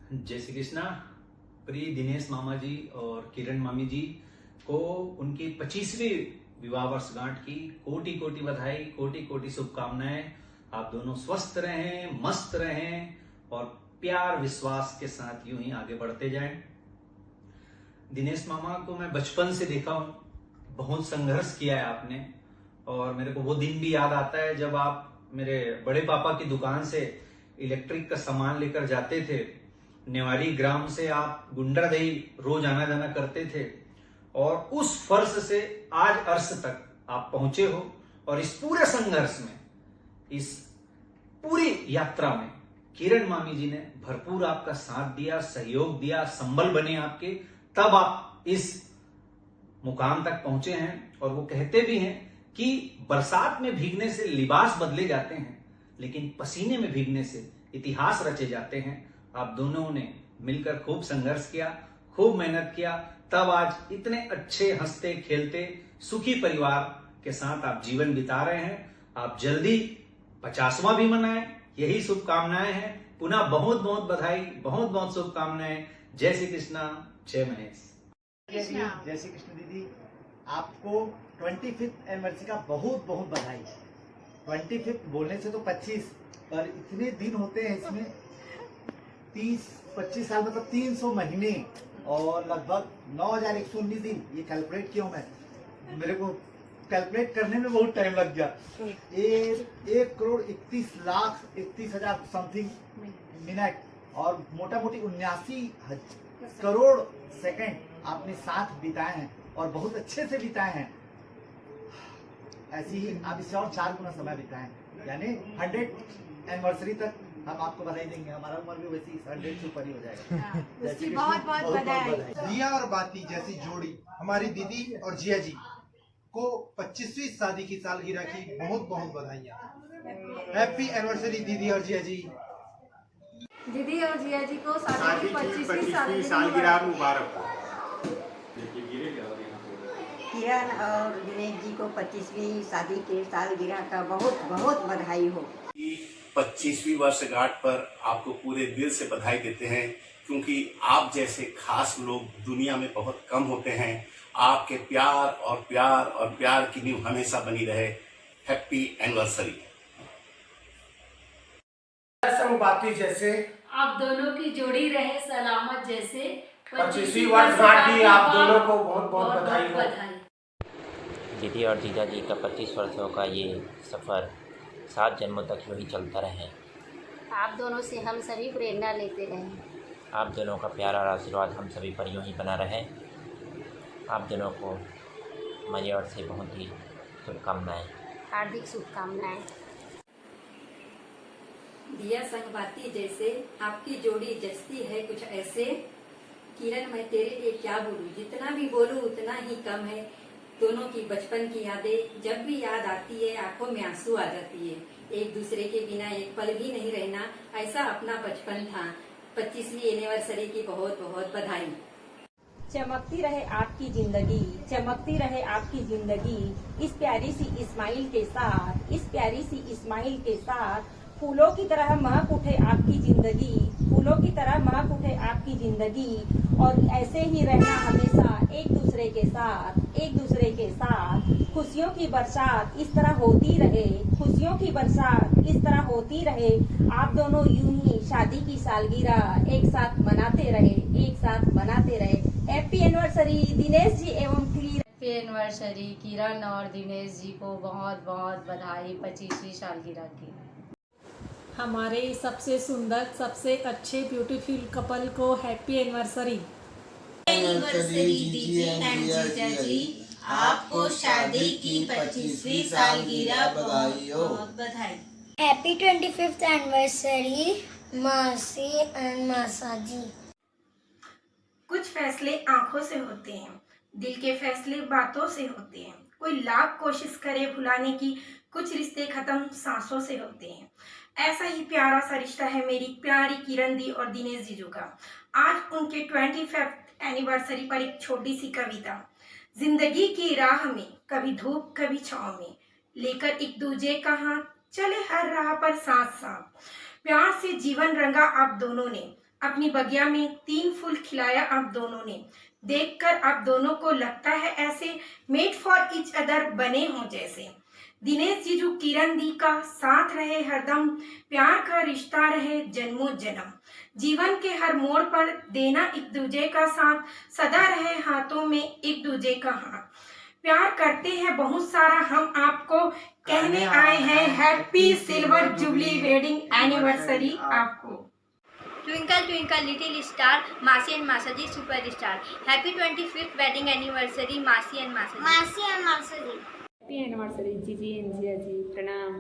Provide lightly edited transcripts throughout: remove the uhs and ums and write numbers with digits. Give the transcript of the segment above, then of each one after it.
जय श्री कृष्णा। प्रिय दिनेश मामा जी और किरण मामी जी को उनकी 25वीं विवाह वर्षगांठ की कोटि कोटि बधाई, कोटि कोटि शुभकामनाएं। आप दोनों स्वस्थ रहें, मस्त रहें और प्यार विश्वास के साथ यूं ही आगे बढ़ते जाएं। दिनेश मामा को मैं बचपन से देखा हूं, बहुत संघर्ष किया है आपने और मेरे को वो दिन भी याद आता है जब आप मेरे बड़े पापा की दुकान से इलेक्ट्रिक का सामान लेकर जाते थे। नेवारी ग्राम से आप गुंडरदेही रोज आना जाना करते थे और उस फर्श से आज अर्श तक आप पहुंचे हो। और इस पूरे संघर्ष में, इस पूरी यात्रा में किरण मामी जी ने भरपूर आपका साथ दिया, सहयोग दिया, संबल बने आपके, तब आप इस मुकाम तक पहुंचे हैं। और वो कहते भी हैं कि बरसात में भीगने से लिबास बदले जाते हैं, लेकिन पसीने में भीगने से इतिहास रचे जाते हैं। आप दोनों ने मिलकर खूब संघर्ष किया, खूब मेहनत किया, तब आज इतने अच्छे हंसते खेलते सुखी परिवार के साथ आप जीवन बिता रहे हैं। आप जल्दी 50वां भी मनाएं, यही शुभकामनाएं हैं। पुनः बहुत बहुत बधाई, बहुत बहुत शुभकामनाएं। जय श्री कृष्णा, जय महेश। जय श्री कृष्ण दीदी, आपको 25th एनिवर्सरी का बहुत बहुत बधाई। 25th बोलने से तो 25, पर इतने दिन होते हैं इसमें, 30-25 साल मतलब 300 महीने और लगभग 9119 दिन। ये कैलकुलेट किया मैं, मेरे को कैलकुलेट करने में बहुत टाइम लग गया। 1,31,31,00,000 समथिंग मिनट और मोटा मोटी 79 करोड़ सेकंड आपने साथ बिताए हैं और बहुत अच्छे से बिताए हैं। ऐसे ही आप इससे और 4 गुना समय बिताएं, यानी 100 एनिवर्सरी तक हम आपको बधाई देंगे। हमारा उम्र भी वैसे 100 से ऊपर ही हो जाएगा। उसकी बहुत बहुत बधाई। दिया और बाती जैसी जोड़ी हमारी दीदी और जिया जी को 25वीं शादी की सालगिरह की बहुत बहुत बधाइयाँ। हैप्पी एनिवर्सरी दीदी और जिया जी। दीदी और जिया जी को शादी की 25वीं सालगिरह मुबारक। किरण और दिनेश जी को 25वीं शादी के सालगिरह का बहुत बहुत बधाई हो। 25वीं वर्षगांठ पर आपको पूरे दिल से बधाई देते हैं, क्योंकि आप जैसे खास लोग दुनिया में बहुत कम होते हैं। आपके प्यार और की नींव हमेशा बनी रहे। Happy anniversary. बाती जैसे आप दोनों की जोड़ी रहे सलामत जैसे 25वीं वर्षगांठ की आप दोनों को बहुत बहुत बधाई हो। दीदी और जीजा जी का 25 वर्षों का ये सफ़र 7 जन्मों तक यूँ ही चलता रहे। आप दोनों से हम सभी प्रेरणा लेते रहें। आप दोनों का प्यार और आशीर्वाद हम सभी पर यूँ ही बना रहे। आप दोनों को मेरी ओर से बहुत ही शुभकामनाएँ, हार्दिक शुभकामनाएं। दिया संग बाती जैसे आपकी जोड़ी जचती है कुछ ऐसे। किरण मैं तेरे लिए क्या बोलूं, जितना भी बोलूं उतना ही कम है। दोनों की बचपन की यादें जब भी याद आती है आंखों में आंसू आ जाती है। एक दूसरे के बिना एक पल भी नहीं रहना, ऐसा अपना बचपन था। 25वीं एनिवर्सरी की बहुत बहुत बधाई। चमकती रहे आपकी जिंदगी, चमकती रहे आपकी जिंदगी, इस प्यारी सी इस्माइल के साथ, इस प्यारी सी इस्माइल के साथ। फूलों की तरह महक उठे आपकी जिंदगी, फूलों की तरह महक उठे आपकी जिंदगी। और ऐसे ही रहना हमेशा एक दूसरे के साथ, एक दूसरे के साथ। खुशियों की बरसात इस तरह होती रहे, खुशियों की बरसात इस तरह होती रहे। आप दोनों यूं ही शादी की सालगिरह एक साथ मनाते रहे, एक साथ मनाते रहे। हैप्पी एनिवर्सरी दिनेश जी एवं किरण। हैप्पी एनिवर्सरी किरण और दिनेश जी को बहुत बहुत बधाई 25वीं सालगिरह की। हमारे सबसे सुंदर, सबसे अच्छे ब्यूटीफुल कपल को हैप्पी एनिवर्सरी। एनिवर्सरी दीदी एंड जीजा जी, आपको शादी की 25वीं सालगिरह बहुत बहुत बधाई। हैप्पी 25th एनिवर्सरी मासी एंड मासा जी। कुछ फैसले आंखों से होते हैं, दिल के फैसले बातों से होते हैं। कोई लाख कोशिश करे भुलाने की, कुछ रिश्ते खत्म सांसों से होते हैं। ऐसा ही प्यारा सा रिश्ता है मेरी प्यारी किरण दी और दिनेश जीजू का। आज उनके 25th एनिवर्सरी पर एक छोटी सी कविता। जिंदगी की राह में कभी धूप कभी छाँव में, लेकर एक दूजे का हाथ चले हर राह पर साथ साथ। प्यार से जीवन रंगा आप दोनों ने, अपनी बगिया में 3 फूल खिलाया आप दोनों ने। देखकर आप दोनों को लगता है ऐसे मेड फॉर ईच अदर बने हों जैसे। दिनेश जीजू किरण दी का साथ रहे हरदम, प्यार का रिश्ता रहे जन्मों जन्म। जीवन के हर मोड़ पर देना एक दूजे का साथ, सदा रहे हाथों में एक दूजे का हाथ। प्यार करते हैं बहुत सारा हम आपको, कहने आए हैं happy silver jubilee wedding anniversary आपको। ट्विंकल ट्विंकल लिटिल स्टार, मासी एंड मासाजी superstar. Happy 25th wedding anniversary मासी एंड मासाजी। मासी एंड मासाजी। हैप्पी एनिवर्सरी जीजी एंड जिया जी, प्रणाम।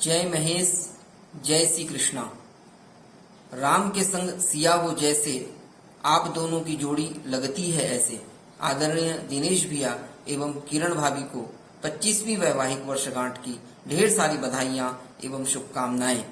जय महेश, जय श्री कृष्णा। राम के संग सिया हो जैसे, आप दोनों की जोड़ी लगती है ऐसे। आदरणीय दिनेश भैया एवं किरण भाभी को 25वीं वैवाहिक वर्षगांठ की ढेर सारी बधाइयां एवं शुभकामनाएं।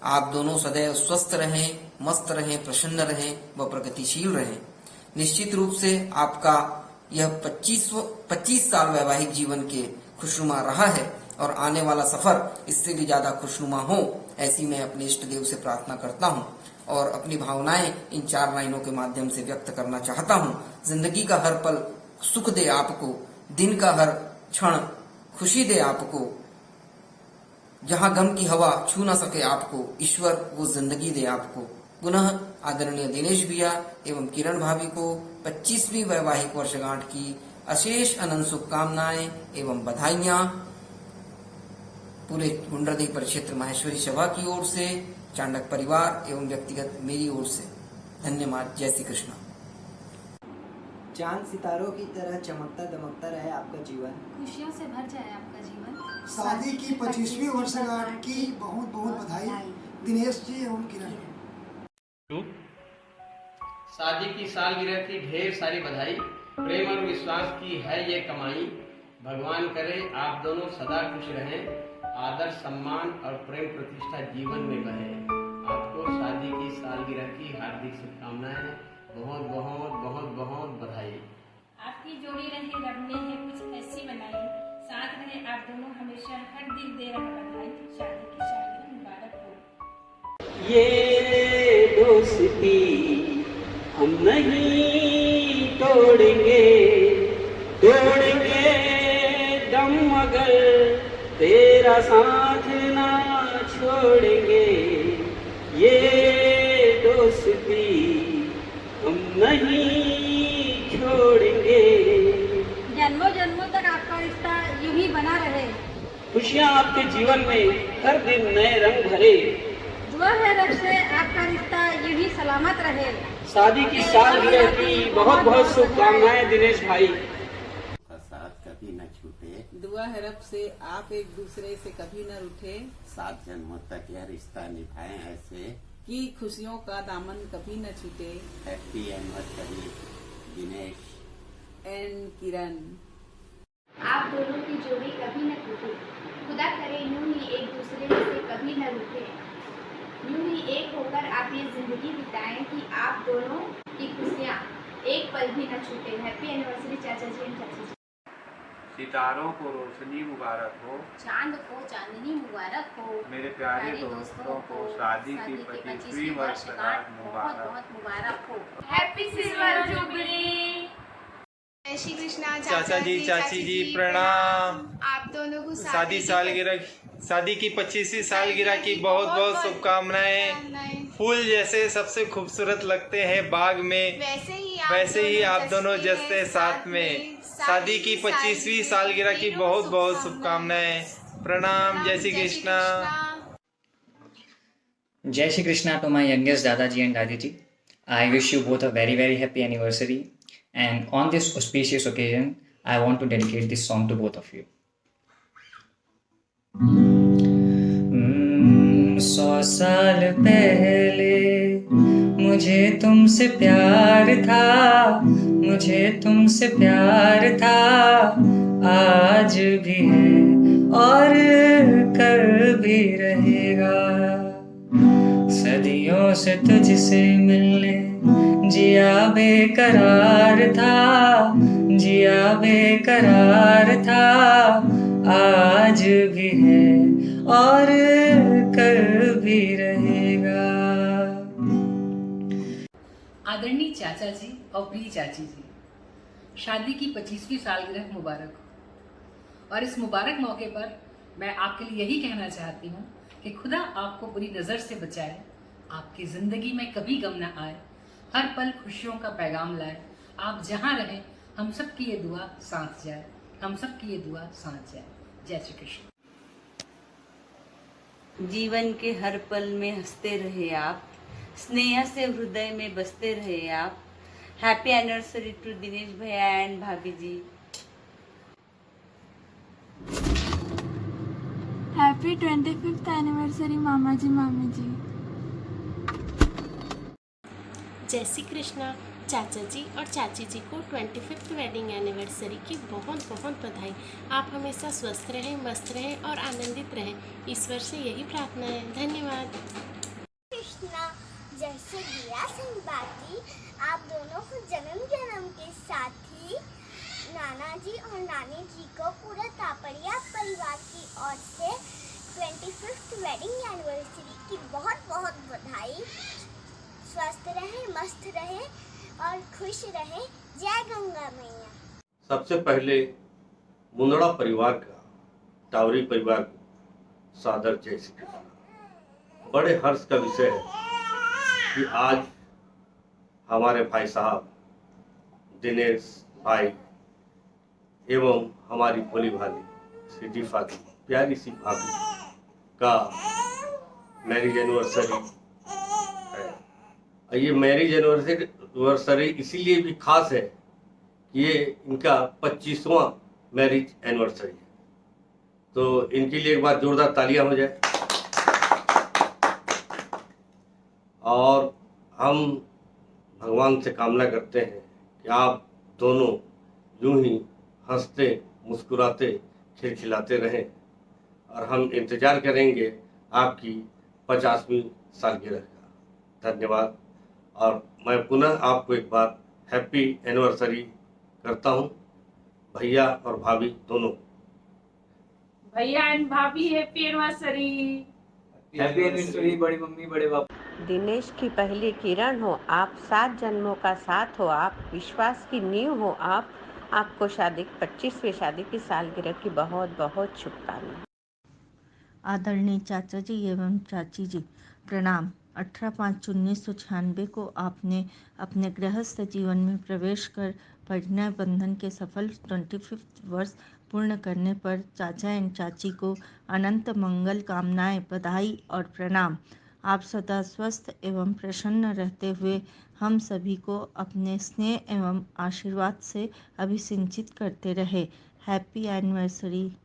आप दोनों सदैव स्वस्थ रहें, मस्त रहें, प्रसन्न रहें व प्रगतिशील रहें। निश्चित रूप से आपका यह 25 साल वैवाहिक जीवन के खुशनुमा रहा है और आने वाला सफर इससे भी ज्यादा खुशनुमा हो, ऐसी मैं अपने इष्ट देव से प्रार्थना करता हूँ और अपनी भावनाएं इन 4 लाइनों के माध्यम से व्यक्त करना चाहता हूँ। जिंदगी का हर पल सुख दे आपको, दिन का हर क्षण खुशी दे आपको, जहाँ गम की हवा छू न सके आपको, ईश्वर वो जिंदगी दे आपको। पुनः आदरणीय दिनेश भैया एवं किरण भाभी को 25वीं वैवाहिक वर्षगांठ की अशेष अनंत शुभकामनाएं एवं बधाइयां पूरे गुंडरदेही परिक्षेत्र माहेश्वरी सभा की ओर से, चांडक परिवार एवं व्यक्तिगत मेरी ओर से धन्यवाद। जय श्री कृष्ण। चांद सितारों की तरह चमकता दमकता रहे आपका जीवन, खुशियों से भर जाए आपका जीवन। शादी की 25वीं वर्षगांठ की बहुत बहुत बधाई दिनेश जी एवं किरण। शादी की सालगिरह की ढेर सारी बधाई, प्रेम और विश्वास की है ये कमाई। भगवान करे आप दोनों सदा खुश रहें, आदर सम्मान और प्रेम प्रतिष्ठा जीवन में बहे। आपको शादी की सालगिरह की हार्दिक शुभकामनाएं, बहुत बहुत बहुत बहुत बधाई। आपकी जोड़ी रहे रब ने है कुछ ऐसी बनाई, साथ रहे आप दोनों हमेशा, हर दिल दे रहा बधाई। शादी की सालगिरह मुबारक हो। ये दोस्ती हम नहीं तोड़ेंगे, तोड़ेंगे दम मगर तेरा साथ ना छोड़ेंगे। ये दोस्ती हम नहीं छोड़ेंगे। जन्मों जन्मों तक आपका रिश्ता यूं ही बना रहे। खुशियाँ आपके जीवन में हर दिन नए रंग भरे। दुआ है रब से आपका रिश्ता यूं ही सलामत रहे। शादी की सालगिरह की बहुत बहुत शुभकामनाएं दिनेश भाई। साथ कभी न छूटे, दुआ है रब से आप एक दूसरे से कभी न रूठे। 7 जन्मों तक यह रिश्ता निभाएं ऐसे कि खुशियों का दामन कभी न छूटे। हैप्पी एनिवर्सरी दिनेश एंड किरण। आप दोनों की जोड़ी कभी न टूटे, खुदा करे यूं ही एक दूसरे से कभी न रूठे। यूं ही एक होकर आप ये जिंदगी बिताएं कि आप दोनों की खुशियाँ एक पल भी न छूटे। हैप्पी एनिवर्सरी चाचा जी एंड चाची जी। सितारों को रोशनी मुबारक हो, चांद को चांदनी मुबारक हो। मेरे प्यारे दोस्तों को शादी की 25वीं वर्षगांठ बहुत बहुत मुबारक हो। Happy silver jubilee. जय श्री कृष्णा चाचा जी, चाची जी, प्रणाम। आप दोनों को शादी की 25वीं सालगिरह की बहुत बहुत शुभकामनाएं। फूल जैसे सबसे खूबसूरत लगते हैं बाग में, वैसे ही आप दोनों जैसे साथ में। शादी की 25वीं सालगिरह की बहुत बहुत शुभकामनाएं। प्रणाम। जय श्री कृष्णा। जय Shri Krishna to my youngest Dadaji and Dadiji. I wish you both a very very happy anniversary, and on this auspicious occasion I want to dedicate this song to both of you. 100 साल पहले मुझे तुमसे प्यार था, मुझे तुमसे प्यार था, आज भी है और कल भी रहेगा। सदियों से तुझसे मिलने जिया बेकरार था, जिया बेकरार था, आज भी है और कल भी रहेगा। आदरणीय चाचा जी और प्रिय चाची जी, शादी की 25वीं सालगिरह मुबारक हो। और इस मुबारक मौके पर मैं आपके लिए यही कहना चाहती हूँ कि खुदा आपको बुरी नज़र से बचाए, आपकी ज़िंदगी में कभी गम न आए, हर पल खुशियों का पैगाम लाए। आप जहाँ रहें हम सब की ये दुआ साथ जाए, हम सब की ये दुआ साथ जाए। जय श्री कृष्ण। जीवन के हर पल में हंसते रहे आप, स्नेह से हृदय में बसते रहे आप। हैप्पी एनिवर्सरी टू दिनेश भैया एंड भाभी जी। हैप्पी 25th एनिवर्सरी मामा जी मामी जी। जय श्री कृष्णा। चाचा जी और चाची जी को 25th वेडिंग एनिवर्सरी की बहुत बहुत बधाई। आप हमेशा स्वस्थ रहें, मस्त रहें और आनंदित रहें, ईश्वर से यही प्रार्थना है। धन्यवाद। कृष्णा, जैसे गिरा सिंह बाती, आप दोनों को जन्म जन्म के साथ ही नाना जी और नानी जी को पूरा तापड़िया परिवार की ओर से 25th वेडिंग एनिवर्सरी की बहुत बहुत बधाई। स्वस्थ रहे, मस्त रहे और खुश रहे। जय गंगा मैया। सबसे पहले मुंदड़ा परिवार का, टावरी परिवार को सादर जय श्री कृष्ण। बड़े हर्ष का विषय है कि आज हमारे भाई साहब दिनेश भाई एवं हमारी भोली भाली सिटी फाती प्यारी सी भाभी का मैरिज एनिवर्सरी है। ये मैरिज एनिवर्सरी इसीलिए भी खास है कि ये इनका 25वां मैरिज एनिवर्सरी है, तो इनके लिए एक बार जोरदार तालियां हो जाए। और हम भगवान से कामना करते हैं कि आप दोनों यूं ही हंसते मुस्कुराते खिलखिलाते रहें और हम इंतज़ार करेंगे आपकी 50वीं सालगिरह का। धन्यवाद। और मैं पुनः आपको एक बार हैप्पी एनिवर्सरी करता हूं, भैया और भाभी दोनों। भैया एंड भाभी हैप्पी एनिवर्सरी। हैप्पी एनिवर्सरी बड़ी मम्मी बड़े बाबू। दिनेश की पहली किरण हो आप, 7 जन्मों का साथ हो आप, विश्वास की नींव हो आप। आपको शादी 25वीं शादी की सालगिरह की बहुत बहुत शुभकामनाएं। आदरणीय चाचा जी एवं चाची जी, प्रणाम। 18/5/1996 को आपने अपने गृहस्थ जीवन में प्रवेश कर परिणय बंधन के सफल 25th वर्ष पूर्ण करने पर चाचा एवं चाची को अनंत मंगल कामनाएं, बधाई और प्रणाम। आप सदा स्वस्थ एवं प्रसन्न रहते हुए हम सभी को अपने स्नेह एवं आशीर्वाद से अभिसिंचित करते रहे। Happy anniversary.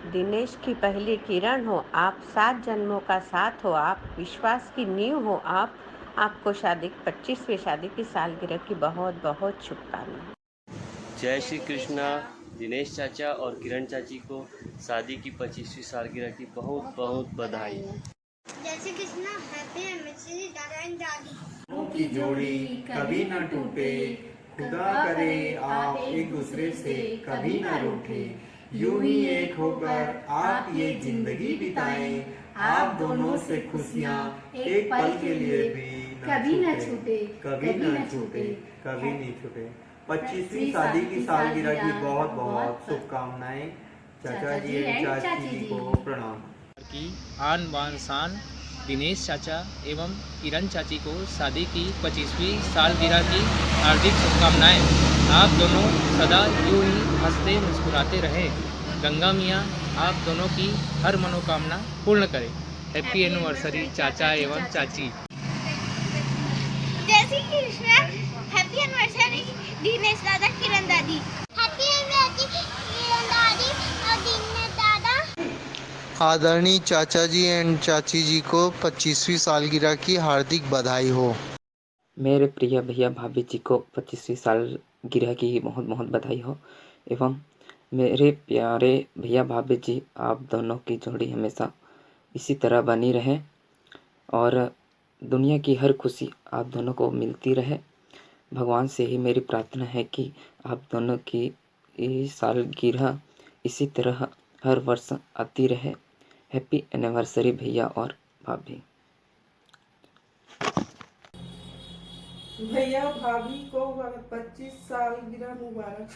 दिनेश की पहली किरण हो आप, 7 जन्मों का साथ हो आप, विश्वास की नींव हो आप। आपको शादी 25वीं शादी की सालगिरह की बहुत बहुत शुभकामनाएं। जय श्री कृष्णा। दिनेश चाचा और किरण चाची को शादी की 25वीं सालगिरह की बहुत बहुत बधाई। जय श्री कृष्णा। हैप्पी एनिवर्सरी दादा एंड दादी। की जोड़ी कभी न टूटे, खुदा करे आप एक दूसरे से कभी न रूठे, यूं ही एक होकर आप ये जिंदगी बिताएं। आप दोनों से खुशियाँ एक पल के लिए भी कभी न छूटे, कभी न छूटे, कभी नहीं छूटे। 25वीं शादी की सालगिरह की बहुत बहुत शुभकामनाएं। चाचा जी एवं चाची जी को प्रणाम। की आन बान शान दिनेश चाचा एवं किरण चाची को शादी की 25वीं सालगिरह की हार्दिक शुभकामनाएं। आप दोनों सदा यूं ही हंसते मुस्कुराते रहें। गंगा मियाँ आप दोनों की हर मनोकामना पूर्ण करें। हैप्पी एनिवर्सरी चाचा एवं चाची। जय श्री कृष्ण। हैप्पी एनिवर्सरी दिनेश दादा, किरण दादी। हैप्पी एनिवर्सरी किरण दादी और दिनेश दादा। आदरणीय चाचा जी एंड चाची जी को 25वीं सालगिरह की हार्दिक बधाई हो। मेरे प्रिय भैया भाभी जी को 25वीं सालगिरह की बहुत बहुत बधाई हो। एवं मेरे प्यारे भैया भाभी जी, आप दोनों की जोड़ी हमेशा इसी तरह बनी रहे और दुनिया की हर खुशी आप दोनों को मिलती रहे। भगवान से ही मेरी प्रार्थना है कि आप दोनों की सालगिरह इसी तरह हर वर्ष आती रहे। हैप्पी एनिवर्सरी भैया और भाभी। भैया भाभी को 25 सालगिरह मुबारक।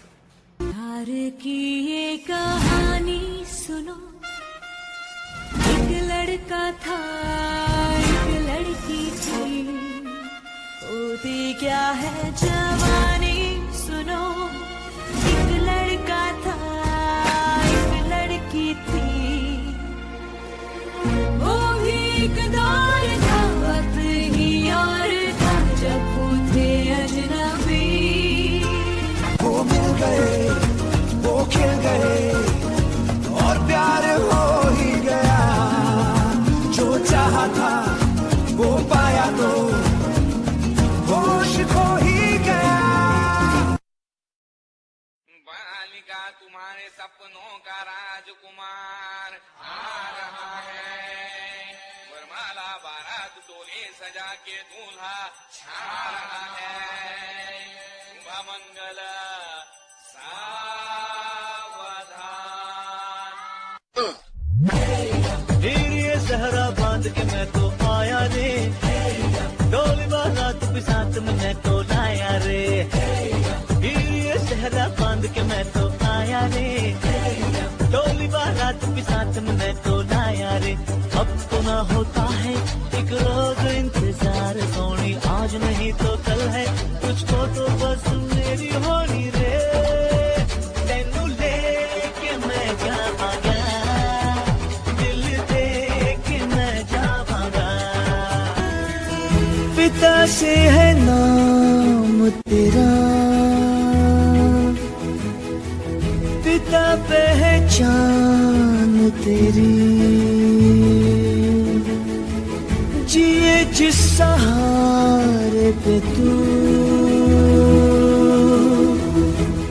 प्यार की ये कहानी सुनो, एक लड़का था एक लड़की थी, होती क्या है जवानी सुनो, एक लड़का था एक लड़की थी, वो भी एक दौर था वक्त ही और था जब वो थे अजनबी। वो मिल गए वो खिल गए और प्यार हो ही गया, जो चाहा था वो पाया तो होश खो ही गया। बालिका तुम्हारे सपनों का राजकुमार आ रहा है, वरमाला बारात डोले सजा के दूल्हा छा रहा है, शुभ मंगल ये सहरा बांध के मैं तो आया रे, डोली बारात भी साथ में मैं तो लाया रे, ये सहरा बांध के मैं तो आया रे, डोली बारात भी साथ में मैं तो लाया रे। अब तो ना होता है एक रोज इंतजार सोनी, आज नहीं तो कल है तुझको तो बस मेरी होनी रे, तेनू लेके मैं जावांगा, दिल दे के मैं जावांगा। पिता से है नाम तेरा, पिता पहचान तेरी, जिए जिस सहारे पे तू,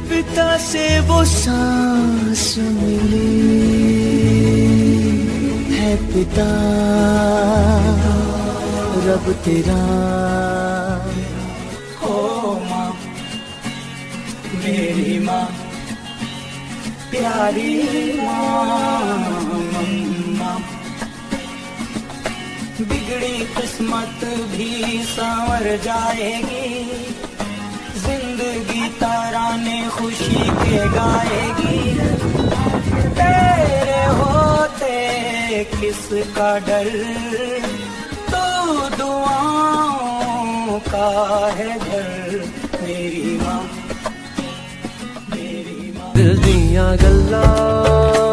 पिता से वो सांस मिली है, पिता रब तेरा। ओ माँ मेरी माँ प्यारी माँ, बिगड़ी किस्मत भी संवर जाएगी, जिंदगी ताराने खुशी के गाएगी, तेरे होते किसका डर, तो दुआओं का है घर मेरी माँ, मेरी माँ। दिल दियां गल्लां